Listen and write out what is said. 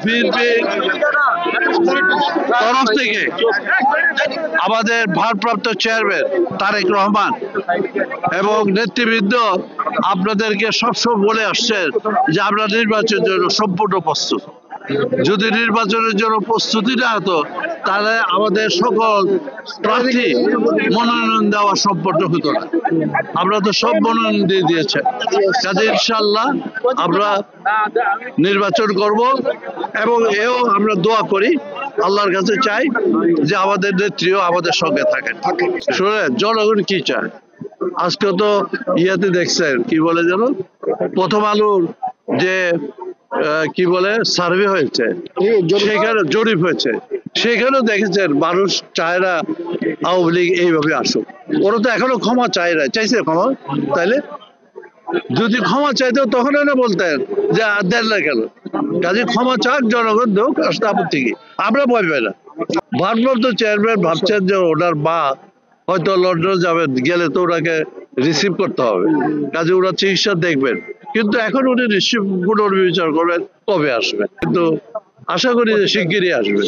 বিএনপির তরফ থেকে আমাদের ভারপ্রাপ্ত চেয়ারম্যান তারেক রহমান এবং নেতৃবৃন্দ আপনাদেরকে সবসময় বলে আসছেন যে আমরা নির্বাচনের জন্য সম্পূর্ণ প্রস্তুত। যদি নির্বাচনের জন্য প্রস্তুতি না হতো তাহলে আমাদের সকল প্রার্থী মনোনয়ন দেওয়া সম্পন্ন হতো না। আমরা তো সব মনোনয়ন দিয়ে দিয়েছে, কাজে ইনশাল্লাহ আমরা নির্বাচন করব এবং এও আমরা দোয়া করি, আল্লাহর কাছে চাই যে আমাদের নেত্রীও আমাদের সঙ্গে থাকেন। শুনেন, জনগণ কি চায়? আজকে তো ইয়াতে দেখছেন কি বলে যেন প্রথম আলোর যে কি বলে সার্ভে হয়েছে, সেখানে জরিপ হয়েছে, সেখানেও দেখেছেন মানুষ চায় না আওয়ামী লীগ এইভাবে আসুক। ওরা তো এখনো ক্ষমা চায় না, চাইছে ক্ষমা? তাইলে যদি ক্ষমা চাইতো তখন না বলতেন যে দেন না কেন। কাজে ক্ষমা চাক, জনগণ দেখ, আসলে আপত্তি কি? আমরা ভয় পাই না। ভারপ্রাপ্ত চেয়ারম্যান ভাবছেন যে ওনার মা হয়তো লন্ডনে যাবেন, গেলে তো ওনাকে রিসিভ করতে হবে, কাজে ওরা চিকিৎসা দেখবেন, কিন্তু এখন উনি রিসিভ পুনর্বিচার করবেন কবে আসবেন, কিন্তু আশা করি যে শিগগিরই আসবে।